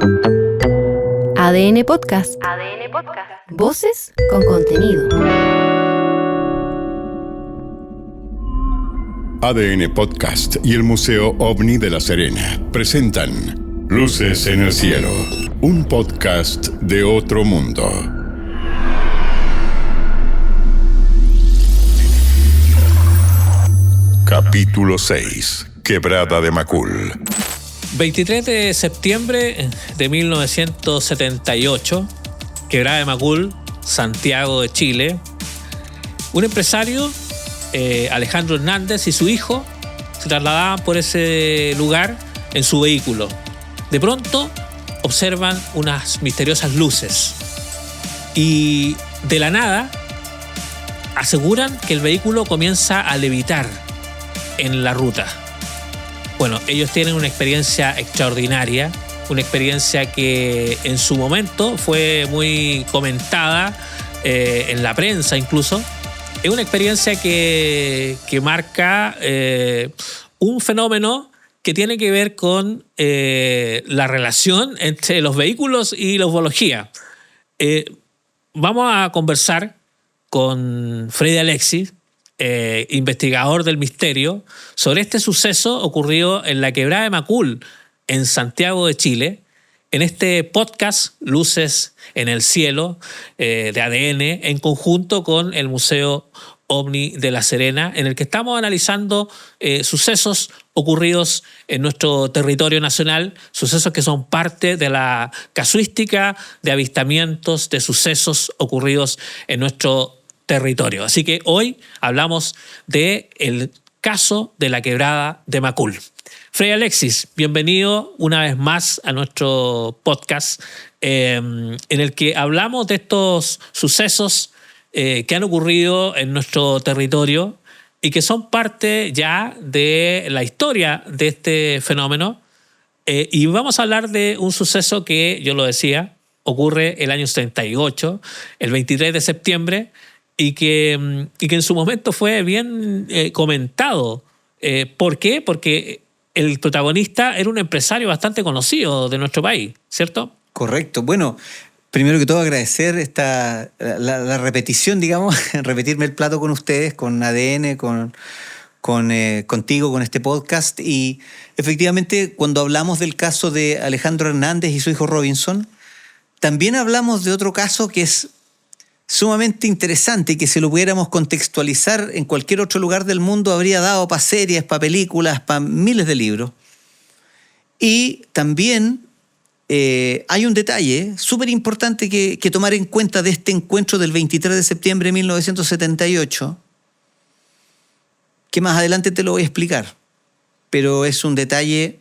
ADN Podcast. ADN Podcast. Voces con contenido. ADN Podcast y el Museo OVNI de La Serena presentan Luces en el Cielo, un podcast de otro mundo. Capítulo 6. Quebrada de Macul. 23 de septiembre de 1978, Quebrada de Macul, Santiago de Chile. Un empresario, Alejandro Hernández, y su hijo se trasladaban por ese lugar en su vehículo. De pronto observan unas misteriosas luces y de la nada aseguran que el vehículo comienza a levitar en la ruta. Bueno, ellos tienen una experiencia extraordinaria, una experiencia que en su momento fue muy comentada en la prensa incluso. Es una experiencia que marca un fenómeno que tiene que ver con la relación entre los vehículos y la ufología. Vamos a conversar con Freddy Alexis, investigador del misterio, sobre este suceso ocurrido en la Quebrada de Macul, en Santiago de Chile, en este podcast Luces en el Cielo de ADN, en conjunto con el Museo OVNI de La Serena, en el que estamos analizando sucesos ocurridos en nuestro territorio nacional, sucesos que son parte de la casuística de avistamientos de sucesos ocurridos en nuestro territorio. Así que hoy hablamos del caso de la Quebrada de Macul. Freddy Alexis, bienvenido una vez más a nuestro podcast en el que hablamos de estos sucesos que han ocurrido en nuestro territorio y que son parte ya de la historia de este fenómeno. Y vamos a hablar de un suceso que, yo lo decía, ocurre el año 78, el 23 de septiembre, y que en su momento fue bien comentado. ¿Por qué? Porque el protagonista era un empresario bastante conocido de nuestro país, ¿cierto? Correcto. Bueno, primero que todo agradecer la repetición, digamos, repetirme el plato con ustedes, con ADN, contigo, con este podcast. Y efectivamente, cuando hablamos del caso de Alejandro Hernández y su hijo Robinson, también hablamos de otro caso que es sumamente interesante y que si lo pudiéramos contextualizar en cualquier otro lugar del mundo habría dado para series, para películas, para miles de libros. Y también hay un detalle súper importante que tomar en cuenta de este encuentro del 23 de septiembre de 1978, que más adelante te lo voy a explicar, pero es un detalle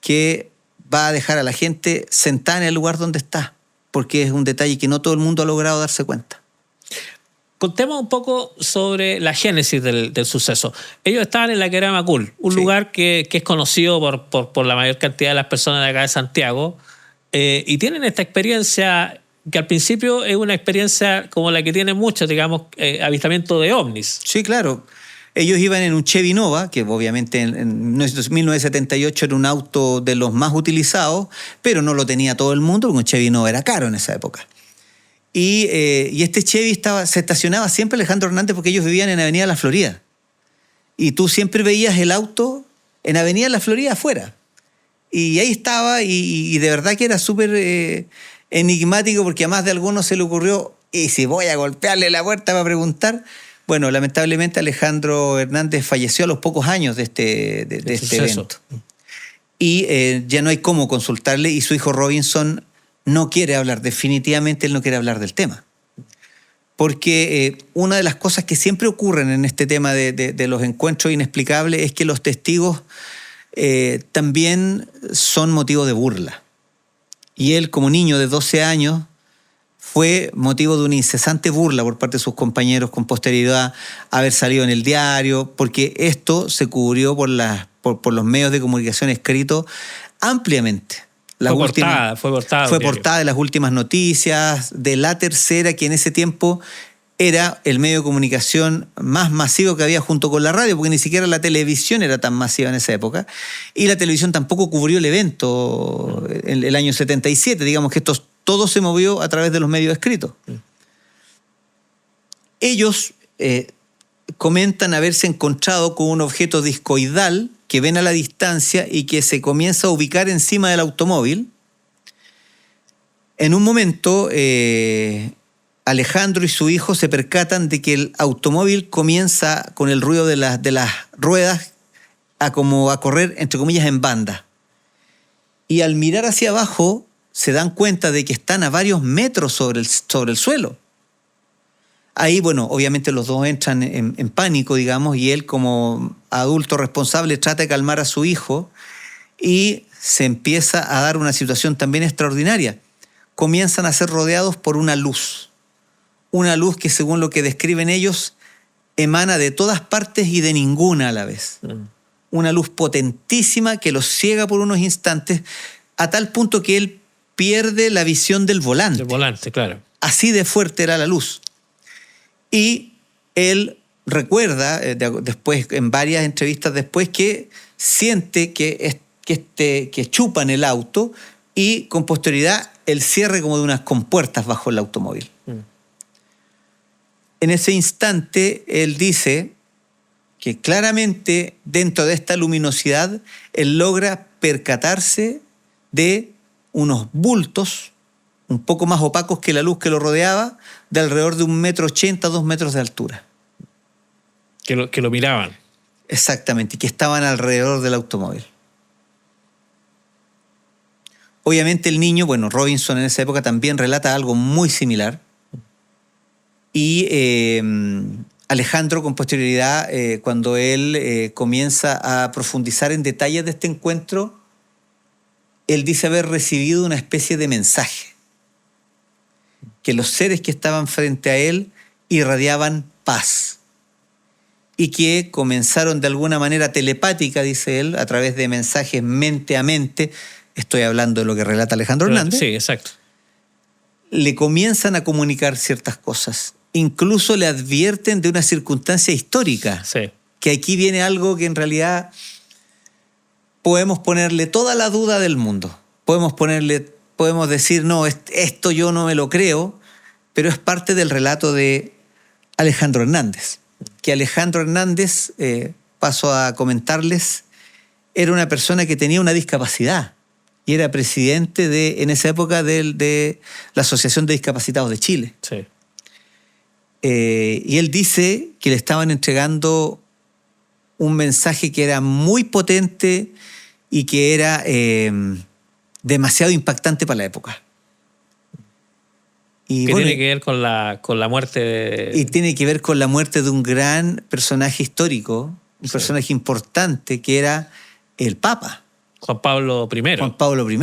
que va a dejar a la gente sentada en el lugar donde está, porque es un detalle que no todo el mundo ha logrado darse cuenta. Contemos un poco sobre la génesis del suceso. Ellos estaban en la Quebrada de Macul, un lugar que es conocido por la mayor cantidad de las personas de acá de Santiago, y tienen esta experiencia que al principio es una experiencia como la que tienen muchos, digamos, avistamiento de ovnis. Sí, claro. Ellos iban en un Chevy Nova, que obviamente en 1978 era un auto de los más utilizados, pero no lo tenía todo el mundo, porque un Chevy Nova era caro en esa época. Y este Chevy se estacionaba siempre Alejandro Hernández porque ellos vivían en Avenida La Florida. Y tú siempre veías el auto en Avenida La Florida afuera. Y ahí estaba, y de verdad que era súper enigmático, porque a más de algunos se le ocurrió, y si voy a golpearle la puerta para preguntar. Bueno, lamentablemente Alejandro Hernández falleció a los pocos años de este evento. Y ya no hay cómo consultarle, y su hijo Robinson no quiere hablar, definitivamente él no quiere hablar del tema. Porque una de las cosas que siempre ocurren en este tema de los encuentros inexplicables es que los testigos también son motivo de burla. Y él, como niño de 12 años, fue motivo de una incesante burla por parte de sus compañeros con posterioridad a haber salido en el diario, porque esto se cubrió por los medios de comunicación escritos ampliamente. Fue portada de las últimas noticias, de La Tercera, que en ese tiempo era el medio de comunicación más masivo que había junto con la radio, porque ni siquiera la televisión era tan masiva en esa época, y la televisión tampoco cubrió el evento en el año 77, digamos que todo se movió a través de los medios escritos. Ellos comentan haberse encontrado con un objeto discoidal que ven a la distancia y que se comienza a ubicar encima del automóvil. En un momento, Alejandro y su hijo se percatan de que el automóvil comienza con el ruido de las ruedas a correr, entre comillas, en banda. Y al mirar hacia abajo se dan cuenta de que están a varios metros sobre el suelo. Ahí, bueno, obviamente los dos entran en pánico, digamos, y él como adulto responsable trata de calmar a su hijo y se empieza a dar una situación también extraordinaria. Comienzan a ser rodeados por una luz que, según lo que describen ellos, emana de todas partes y de ninguna a la vez. Una luz potentísima que los ciega por unos instantes, a tal punto que él pierde la visión del volante. El volante, claro. Así de fuerte era la luz. Y él recuerda, después, en varias entrevistas después, que siente que chupan el auto y con posterioridad el cierre como de unas compuertas bajo el automóvil. En ese instante él dice que claramente dentro de esta luminosidad él logra percatarse de unos bultos un poco más opacos que la luz que lo rodeaba, de alrededor de 1,80 m, 2 metros de altura. Que lo miraban. Exactamente, y que estaban alrededor del automóvil. Obviamente el niño, bueno, Robinson en esa época también relata algo muy similar. Y Alejandro, con posterioridad, cuando él comienza a profundizar en detalles de este encuentro, él dice haber recibido una especie de mensaje. Que los seres que estaban frente a él irradiaban paz. Y que comenzaron de alguna manera telepática, dice él, a través de mensajes mente a mente. Estoy hablando de lo que relata Alejandro Hernández. Sí, exacto. Le comienzan a comunicar ciertas cosas. Incluso le advierten de una circunstancia histórica. Sí. Que aquí viene algo que en realidad podemos ponerle toda la duda del mundo. Podemos decir, no, esto yo no me lo creo, pero es parte del relato de Alejandro Hernández. Que Alejandro Hernández, paso a comentarles, era una persona que tenía una discapacidad y era presidente en esa época de la Asociación de Discapacitados de Chile. Sí. Y él dice que le estaban entregando un mensaje que era muy potente y que era demasiado impactante para la época. Y que bueno, tiene que ver con la muerte de... Y tiene que ver con la muerte de un gran personaje histórico, un personaje importante, que era el Papa. Juan Pablo I. Juan Pablo I.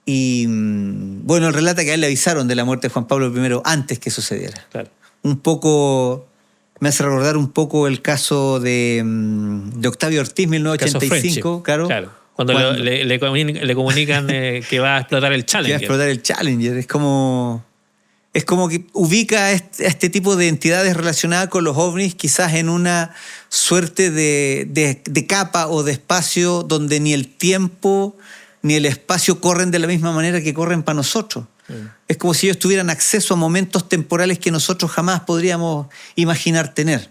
Y bueno, él relata que a él le avisaron de la muerte de Juan Pablo I antes que sucediera. Claro. Un poco, me hace recordar un poco el caso de Octavio Ortiz, 1985, claro. Cuando le comunican que va a explotar el Challenger. Que va a explotar el Challenger. Es como que ubica a este tipo de entidades relacionadas con los ovnis quizás en una suerte de capa o de espacio donde ni el tiempo ni el espacio corren de la misma manera que corren para nosotros. Es como si ellos tuvieran acceso a momentos temporales que nosotros jamás podríamos imaginar tener.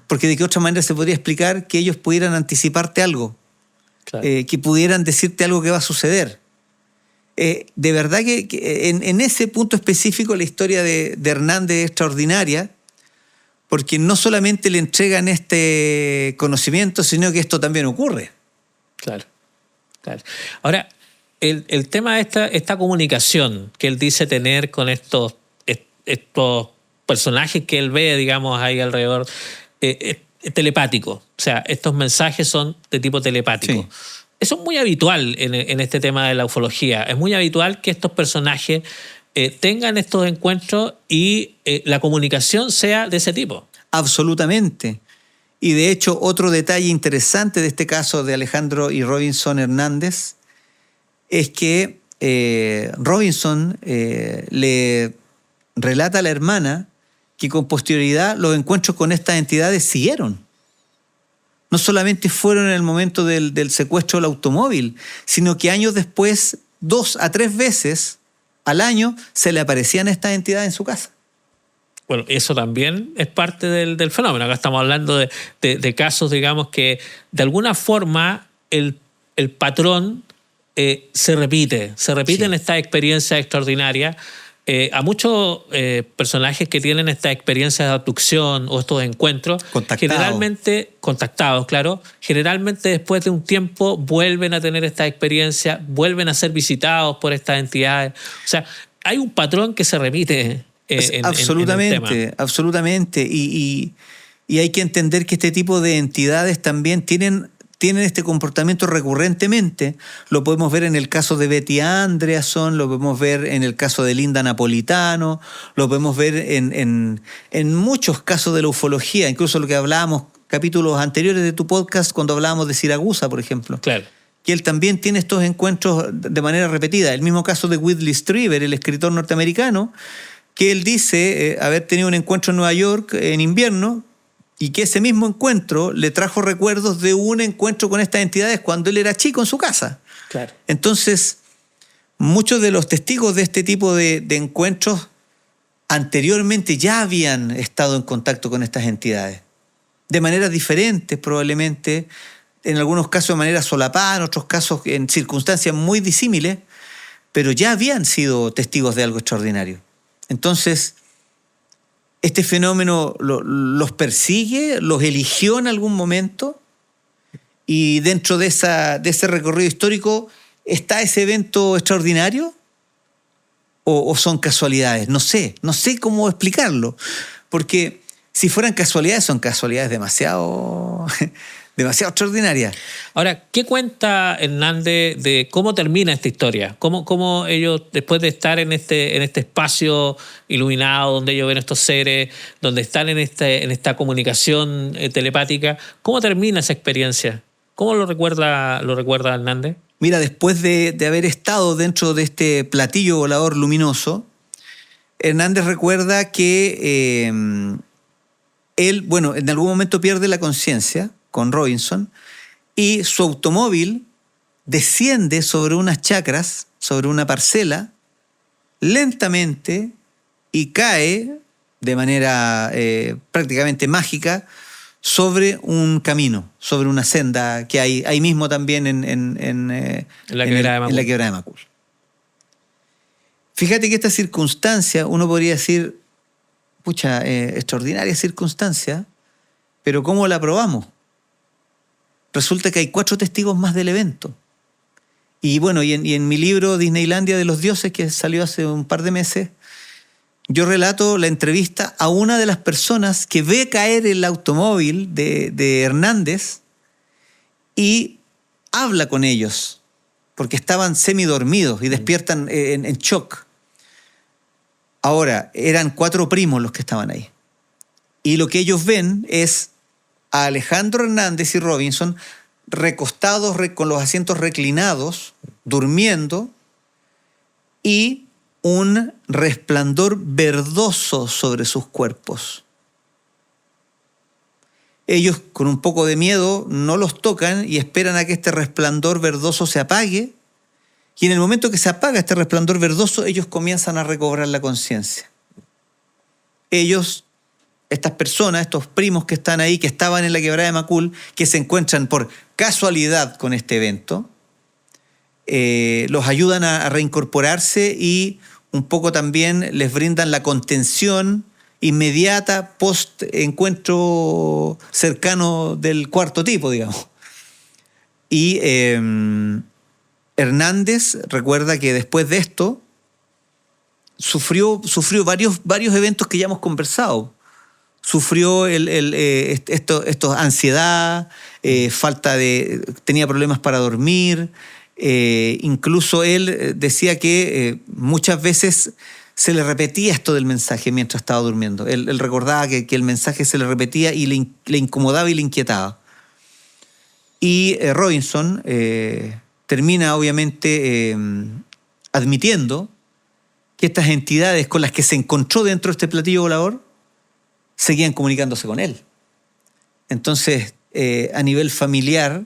Porque de qué otra manera se podría explicar que ellos pudieran anticiparte algo. Claro. Que pudieran decirte algo que va a suceder. De verdad que en ese punto específico la historia de Hernández es extraordinaria, porque no solamente le entregan este conocimiento, sino que esto también ocurre. Claro. Ahora, el tema de esta comunicación que él dice tener con estos personajes que él ve, digamos, ahí alrededor, es telepático. O sea, estos mensajes son de tipo telepático. Sí. Eso es muy habitual en este tema de la ufología. Es muy habitual que estos personajes tengan estos encuentros y la comunicación sea de ese tipo. Absolutamente. Y de hecho, otro detalle interesante de este caso de Alejandro y Robinson Hernández es que Robinson le relata la hermana que con posterioridad los encuentros con estas entidades siguieron. No solamente fueron en el momento del secuestro del automóvil, sino que años después, 2 a 3 veces al año, se le aparecían estas entidades en su casa. Bueno, eso también es parte del fenómeno. Acá estamos hablando de casos, digamos, que de alguna forma el patrón se repite Sí. en estas experiencias extraordinarias. A muchos personajes que tienen esta experiencia de abducción o estos encuentros, generalmente contactados, claro, generalmente después de un tiempo vuelven a tener esta experiencia, vuelven a ser visitados por estas entidades. O sea, hay un patrón que se repite absolutamente, en el tema. absolutamente. Y hay que entender que este tipo de entidades también tienen este comportamiento recurrentemente. Lo podemos ver en el caso de Betty Andreasson, lo podemos ver en el caso de Linda Napolitano, lo podemos ver en muchos casos de la ufología, incluso lo que hablábamos capítulos anteriores de tu podcast cuando hablábamos de Siragusa, por ejemplo. Claro. Que él también tiene estos encuentros de manera repetida. El mismo caso de Whitley Strieber, el escritor norteamericano, que él dice haber tenido un encuentro en Nueva York en invierno, y que ese mismo encuentro le trajo recuerdos de un encuentro con estas entidades cuando él era chico en su casa. Claro. Entonces, muchos de los testigos de este tipo de encuentros anteriormente ya habían estado en contacto con estas entidades. De maneras diferentes, probablemente, en algunos casos de manera solapada, en otros casos en circunstancias muy disímiles, pero ya habían sido testigos de algo extraordinario. Entonces, este fenómeno los persigue, los eligió en algún momento, y dentro de ese recorrido histórico está ese evento extraordinario, o son casualidades. No sé cómo explicarlo, porque si fueran casualidades, son casualidades demasiado extraordinarias. Ahora, ¿qué cuenta Hernández de cómo termina esta historia? ¿Cómo ellos, después de estar en este espacio iluminado, donde ellos ven estos seres, donde están en esta comunicación telepática, cómo termina esa experiencia? ¿Cómo lo recuerda Hernández? Mira, después de haber estado dentro de este platillo volador luminoso, Hernández recuerda que él, en algún momento pierde la conciencia con Robinson, y su automóvil desciende sobre unas chacras, sobre una parcela, lentamente, y cae de manera prácticamente mágica sobre un camino, sobre una senda que hay ahí mismo también en la quebrada de Macul. Fíjate que esta circunstancia, uno podría decir, extraordinaria circunstancia, pero ¿cómo la probamos? Resulta que hay 4 testigos más del evento. Y en mi libro Disneylandia de los dioses, que salió hace un par de meses, yo relato la entrevista a una de las personas que ve caer el automóvil de Hernández y habla con ellos, porque estaban semidormidos y despiertan en shock. Ahora, eran 4 primos los que estaban ahí. Y lo que ellos ven es a Alejandro Hernández y Robinson recostados con los asientos reclinados, durmiendo, y un resplandor verdoso sobre sus cuerpos. Ellos, con un poco de miedo, no los tocan y esperan a que este resplandor verdoso se apague, y en el momento que se apaga este resplandor verdoso, ellos comienzan a recobrar la conciencia. Estas personas, estos primos que están ahí, que estaban en la quebrada de Macul, que se encuentran por casualidad con este evento, los ayudan a reincorporarse y un poco también les brindan la contención inmediata post-encuentro cercano del 4º tipo, digamos. Y Hernández recuerda que después de esto sufrió varios eventos que ya hemos conversado. Sufrió ansiedad, tenía problemas para dormir. Incluso él decía que muchas veces se le repetía esto del mensaje mientras estaba durmiendo. Él recordaba que el mensaje se le repetía y le incomodaba y le inquietaba. Y Robinson termina obviamente admitiendo que estas entidades con las que se encontró dentro de este platillo volador seguían comunicándose con él. Entonces, a nivel familiar,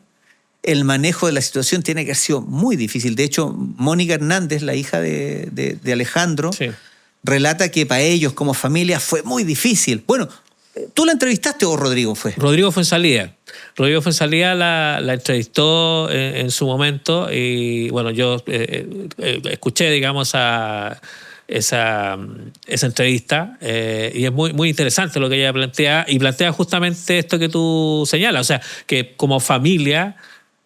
el manejo de la situación tiene que haber sido muy difícil. De hecho, Mónica Hernández, la hija de Alejandro, Sí. relata que para ellos como familia fue muy difícil. Bueno, ¿tú la entrevistaste o Rodrigo fue? Rodrigo Fuenzalía. Rodrigo Fuenzalía la entrevistó en su momento y bueno, yo escuché, digamos, esa entrevista y es muy, muy interesante lo que ella plantea y plantea justamente esto que tú señalas, o sea, que como familia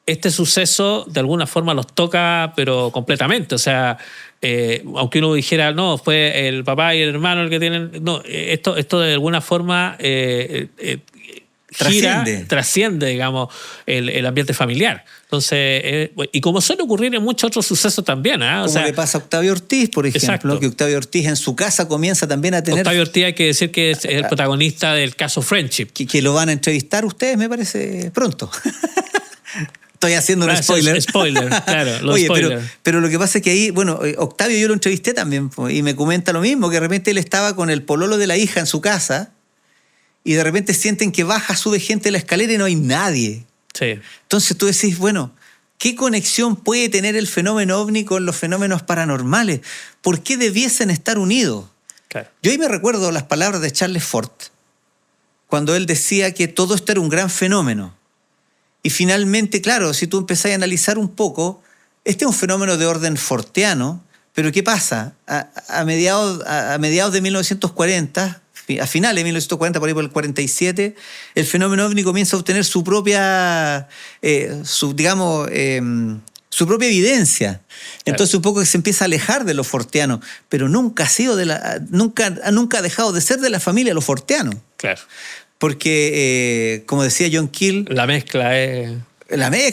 este suceso de alguna forma los toca pero completamente, o sea, aunque uno dijera, no, fue el papá y el hermano el que tienen, no, esto de alguna forma trasciende, digamos, el ambiente familiar. Entonces, y como suele ocurrir en muchos otros sucesos también, ¿eh? Como le pasa a Octavio Ortiz, por ejemplo, exacto. Que Octavio Ortiz en su casa comienza también a tener... Octavio Ortiz hay que decir que es el protagonista del caso Friendship. Que lo van a entrevistar ustedes, me parece, pronto. Estoy haciendo un spoiler. Spoiler, claro. Oye, pero lo que pasa es que ahí, bueno, Octavio yo lo entrevisté también y me comenta lo mismo, que de repente él estaba con el pololo de la hija en su casa y de repente sienten que sube gente la escalera y no hay nadie. Sí. Entonces tú decís, bueno, ¿qué conexión puede tener el fenómeno ovni con los fenómenos paranormales? ¿Por qué debiesen estar unidos? Claro. Yo ahí me recuerdo las palabras de Charles Fort, cuando él decía que todo esto era un gran fenómeno. Y finalmente, claro, si tú empezás a analizar un poco, este es un fenómeno de orden forteano, pero ¿qué pasa? A mediados de 1940, a finales de 1940, por ahí por el 47, el fenómeno ovni comienza a obtener su propia, su propia evidencia. Entonces un poco que se empieza a alejar de lo forteano, pero nunca ha dejado de ser de la familia lo forteano. Claro. Porque, como decía John Keel... La mezcla es...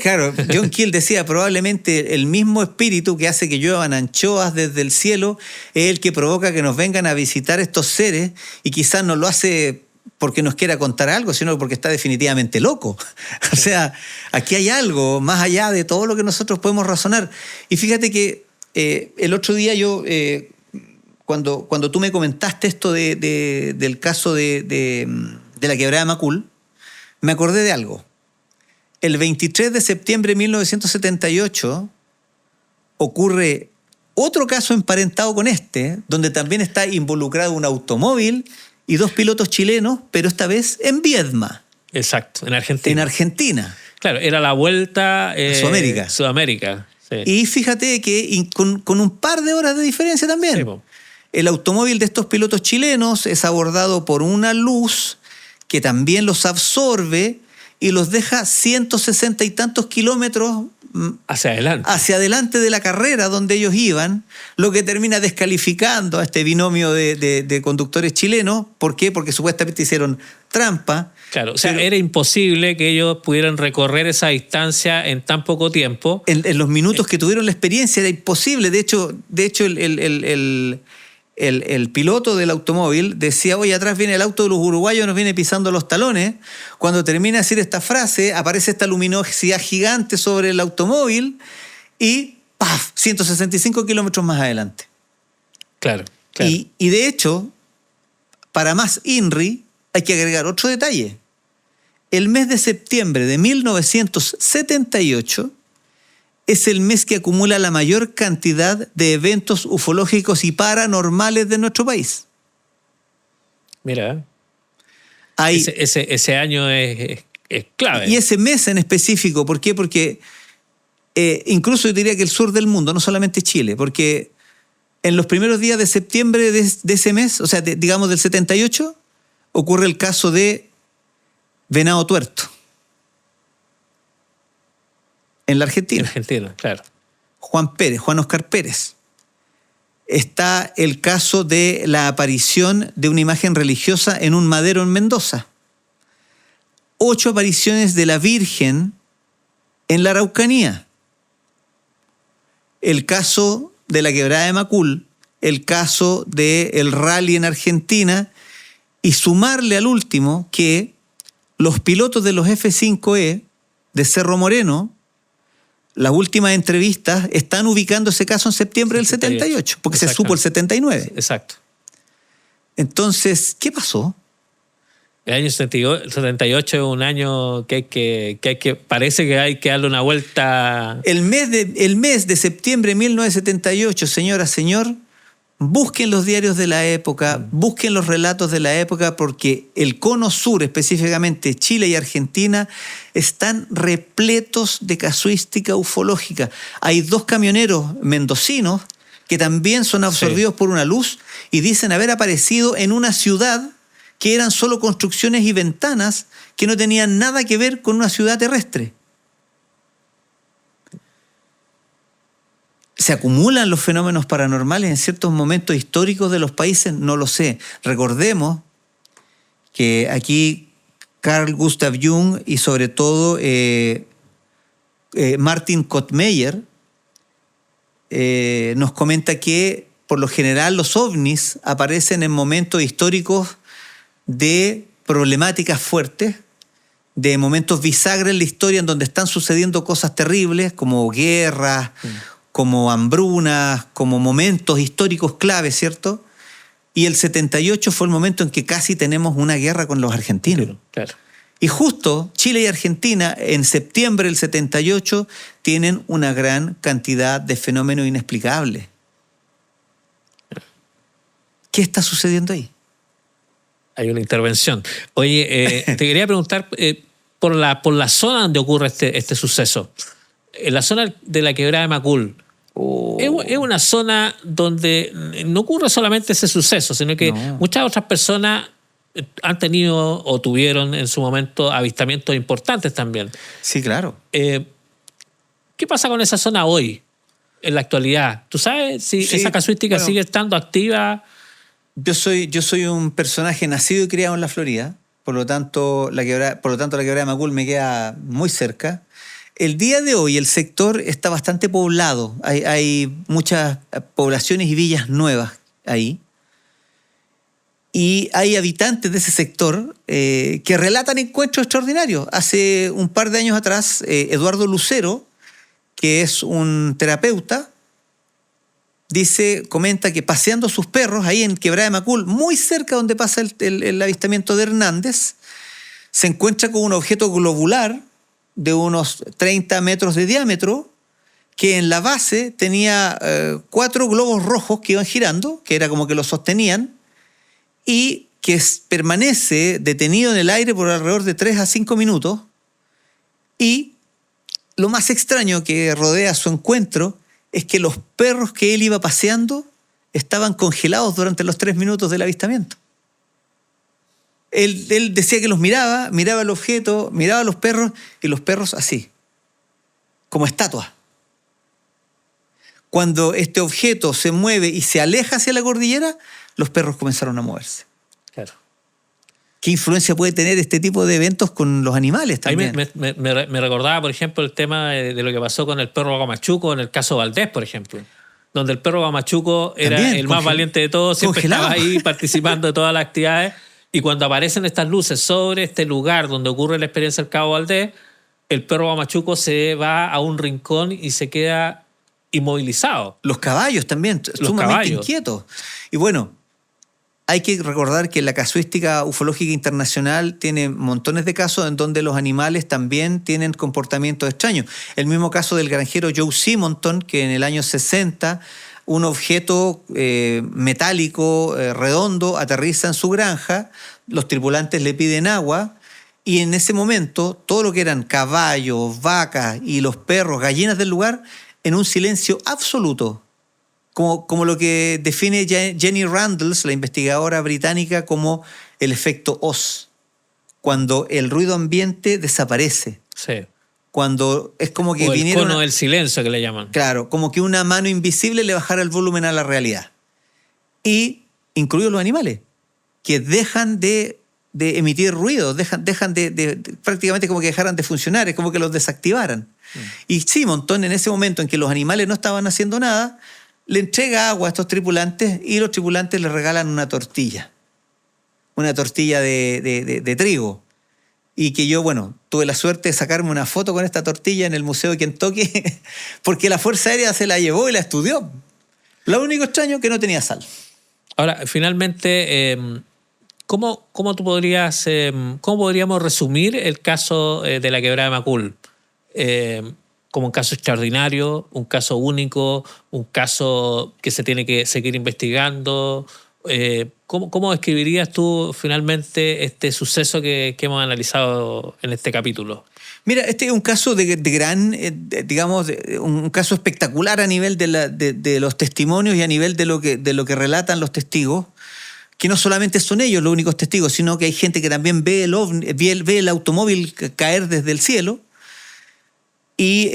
Claro. John Keel decía, probablemente el mismo espíritu que hace que lluevan anchoas desde el cielo es el que provoca que nos vengan a visitar estos seres y quizás no lo hace porque nos quiera contar algo, sino porque está definitivamente loco. O sea, aquí hay algo más allá de todo lo que nosotros podemos razonar. Y fíjate que el otro día yo... Cuando tú me comentaste esto del caso de la quebrada de Macul, me acordé de algo. El 23 de septiembre de 1978 ocurre otro caso emparentado con este, donde también está involucrado un automóvil y 2 pilotos chilenos, pero esta vez en Viedma. Exacto, en Argentina. En Argentina. Claro, era la vuelta... Sudamérica. Sí. Y fíjate que con un par de horas de diferencia también. Sí, po. El automóvil de estos pilotos chilenos es abordado por una luz que también los absorbe y los deja 160 y tantos kilómetros hacia adelante de la carrera donde ellos iban, lo que termina descalificando a este binomio de conductores chilenos. ¿Por qué? Porque supuestamente hicieron trampa. Claro, o sea, era imposible que ellos pudieran recorrer esa distancia en tan poco tiempo. En los minutos que tuvieron la experiencia era imposible. De hecho el piloto del automóvil decía, oye, atrás viene el auto de los uruguayos, nos viene pisando los talones. Cuando termina de decir esta frase, aparece esta luminosidad gigante sobre el automóvil y ¡paf! 165 kilómetros más adelante. Claro. Y de hecho, para más INRI, hay que agregar otro detalle. El mes de septiembre de 1978 es el mes que acumula la mayor cantidad de eventos ufológicos y paranormales de nuestro país. Mira, ese año es clave. Y ese mes en específico, ¿por qué? Porque incluso yo diría que el sur del mundo, no solamente Chile, porque en los primeros días de septiembre de ese mes, o sea, digamos del 78, ocurre el caso de Venado Tuerto. En la Argentina. En Argentina, claro. Juan Oscar Pérez. Está el caso de la aparición de una imagen religiosa en un madero en Mendoza. 8 apariciones de la Virgen en la Araucanía. El caso de la quebrada de Macul, el caso del rally en Argentina, y sumarle al último que los pilotos de los F-5E de Cerro Moreno las últimas entrevistas están ubicando ese caso en septiembre del 78, porque se supo el 79. Exacto. Entonces, ¿qué pasó? El año 78 es un año que parece que hay que darle una vuelta. El mes de septiembre de 1978, señora, señor, busquen los diarios de la época, busquen los relatos de la época, porque el cono sur, específicamente Chile y Argentina, están repletos de casuística ufológica. Hay 2 camioneros mendocinos que también son absorbidos por una luz y dicen haber aparecido en una ciudad que eran solo construcciones y ventanas que no tenían nada que ver con una ciudad terrestre. ¿Se acumulan los fenómenos paranormales en ciertos momentos históricos de los países? No lo sé. Recordemos que aquí Carl Gustav Jung y sobre todo Martin Kottmeyer nos comenta que por lo general los ovnis aparecen en momentos históricos de problemáticas fuertes, de momentos bisagra en la historia en donde están sucediendo cosas terribles como guerras, como hambrunas, como momentos históricos claves, ¿cierto? Y el 78 fue el momento en que casi tenemos una guerra con los argentinos. Claro. Y justo Chile y Argentina en septiembre del 78 tienen una gran cantidad de fenómenos inexplicables. ¿Qué está sucediendo ahí? Hay una intervención. Oye, te quería preguntar por la zona donde ocurre este suceso. En la zona de la quebrada de Macul. Es una zona donde no ocurre solamente ese suceso, sino que muchas otras personas han tenido o tuvieron en su momento avistamientos importantes también. Sí, claro. ¿Qué pasa con esa zona hoy, en la actualidad? ¿Tú sabes si esa casuística sigue estando activa? Yo soy un personaje nacido y criado en la Florida, por lo tanto la quebrada de Macul me queda muy cerca. El día de hoy el sector está bastante poblado. Hay muchas poblaciones y villas nuevas ahí. Y hay habitantes de ese sector que relatan encuentros extraordinarios. Hace un par de años atrás, Eduardo Lucero, que es un terapeuta, comenta que paseando sus perros ahí en Quebrada de Macul, muy cerca donde pasa el avistamiento de Hernández, se encuentra con un objeto globular de unos 30 metros de diámetro, que en la base tenía 4 globos rojos que iban girando, que era como que lo sostenían, y que permanece detenido en el aire por alrededor de 3 a 5 minutos. Y lo más extraño que rodea su encuentro es que los perros que él iba paseando estaban congelados durante los 3 minutos del avistamiento. Él decía que los miraba el objeto, miraba a los perros, y los perros así, como estatuas. Cuando este objeto se mueve y se aleja hacia la cordillera, los perros comenzaron a moverse. Claro. ¿Qué influencia puede tener este tipo de eventos con los animales también? Ahí me recordaba, por ejemplo, el tema de lo que pasó con el perro Guamachuco en el caso Valdés, por ejemplo, donde el perro Guamachuco era también, el más valiente de todos, siempre estaba ahí participando de todas las actividades, y cuando aparecen estas luces sobre este lugar donde ocurre la experiencia del Cabo Valdés, el perro Guamachuco se va a un rincón y se queda inmovilizado. Los caballos también, sumamente inquietos. Y bueno, hay que recordar que la casuística ufológica internacional tiene montones de casos en donde los animales también tienen comportamientos extraños. El mismo caso del granjero Joe Simonton, que en el año 60 un objeto metálico redondo aterriza en su granja, los tripulantes le piden agua, y en ese momento todo lo que eran caballos, vacas y los perros, gallinas del lugar, en un silencio absoluto. Como lo que define Jenny Randles, la investigadora británica, como el efecto Oz, cuando el ruido ambiente desaparece. Sí. Cuando es como que o el viniera cono del silencio que le llaman. Claro, como que una mano invisible le bajara el volumen a la realidad. Y incluidos los animales, que dejan de emitir ruido, dejan de prácticamente como que dejaran de funcionar, es como que los desactivaran. Y Simonton, en ese momento en que los animales no estaban haciendo nada, le entrega agua a estos tripulantes, y los tripulantes le regalan una tortilla de trigo. y que yo, bueno, tuve la suerte de sacarme una foto con esta tortilla en el Museo de Kentucky porque la Fuerza Aérea se la llevó y la estudió. Lo único extraño es que no tenía sal. Ahora, finalmente, ¿cómo podríamos resumir el caso de la quebrada de Macul? Como un caso extraordinario, un caso único, un caso que se tiene que seguir investigando. ¿Cómo describirías tú finalmente este suceso que hemos analizado en este capítulo? Mira, este es un caso de gran, un caso espectacular a nivel de los testimonios y a nivel de lo que relatan los testigos, que no solamente son ellos los únicos testigos, sino que hay gente que también ve el automóvil caer desde el cielo y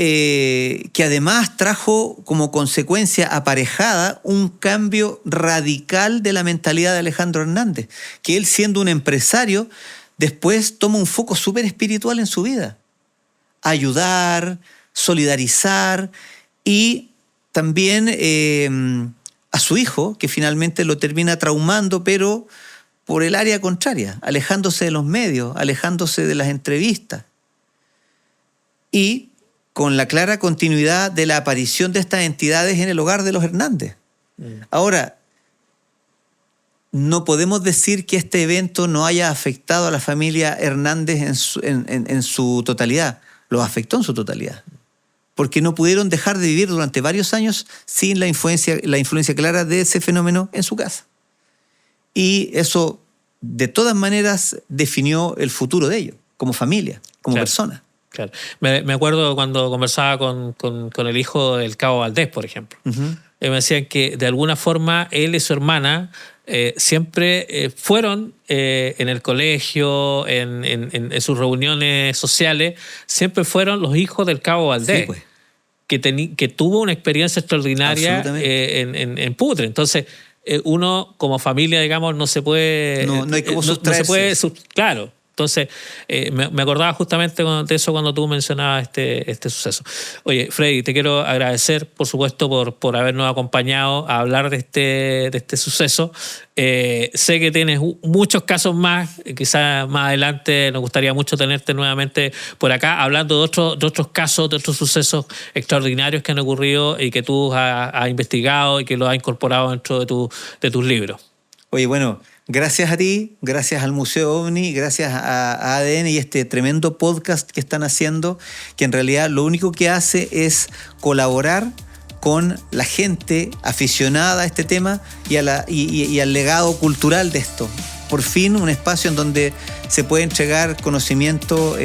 que además trajo como consecuencia aparejada un cambio radical de la mentalidad de Alejandro Hernández, que él, siendo un empresario, después toma un foco súper espiritual en su vida. Ayudar, solidarizar y también a su hijo, que finalmente lo termina traumando, pero por el área contraria, alejándose de los medios, alejándose de las entrevistas. Y con la clara continuidad de la aparición de estas entidades en el hogar de los Hernández. Ahora, no podemos decir que este evento no haya afectado a la familia Hernández en su totalidad. Los afectó en su totalidad. Porque no pudieron dejar de vivir durante varios años sin la influencia clara de ese fenómeno en su casa. Y eso, de todas maneras, definió el futuro de ellos, como familia, como persona. Claro. Me acuerdo cuando conversaba con el hijo del Cabo Valdés, por ejemplo. Uh-huh. Me decían que de alguna forma él y su hermana siempre fueron en el colegio, en sus reuniones sociales, siempre fueron los hijos del Cabo Valdés. Sí, pues. Que tuvo una experiencia extraordinaria en Putre. Entonces, uno como familia, digamos, no se puede... No hay como sustraerse. No se puede, claro. Entonces, me acordaba justamente de eso cuando tú mencionabas este suceso. Oye, Freddy, te quiero agradecer, por supuesto, por habernos acompañado a hablar de este suceso. Sé que tienes muchos casos más, quizás más adelante nos gustaría mucho tenerte nuevamente por acá, hablando de otros casos, de otros sucesos extraordinarios que han ocurrido y que tú has investigado y que los has incorporado dentro de tus libros. Oye, bueno... Gracias a ti, gracias al Museo OVNI, gracias a ADN y este tremendo podcast que están haciendo, que en realidad lo único que hace es colaborar con la gente aficionada a este tema y al legado cultural de esto. Por fin un espacio en donde se puede entregar conocimiento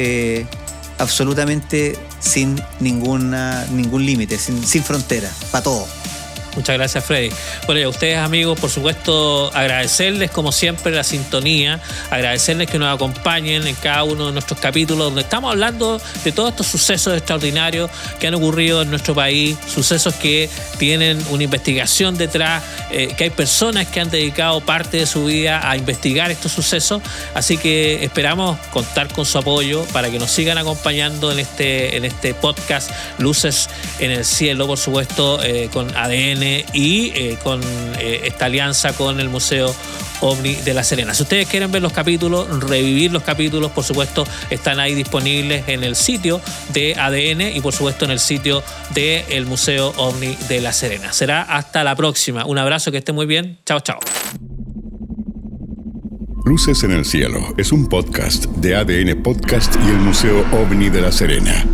absolutamente sin ningún límite, sin frontera, para todo. Muchas gracias, Freddy. Bueno, y a ustedes, amigos, por supuesto, agradecerles como siempre la sintonía, agradecerles que nos acompañen en cada uno de nuestros capítulos donde estamos hablando de todos estos sucesos extraordinarios que han ocurrido en nuestro país, sucesos que tienen una investigación detrás, que hay personas que han dedicado parte de su vida a investigar estos sucesos, así que esperamos contar con su apoyo para que nos sigan acompañando en este podcast Luces en el Cielo, por supuesto, con ADN y con esta alianza con el Museo OVNI de La Serena. Si ustedes quieren ver los capítulos, revivir los capítulos, por supuesto, están ahí disponibles en el sitio de ADN y por supuesto en el sitio del Museo OVNI de La Serena. Será hasta la próxima. Un abrazo, que estén muy bien. Chao, chao. Luces en el Cielo es un podcast de ADN Podcast y el Museo OVNI de La Serena.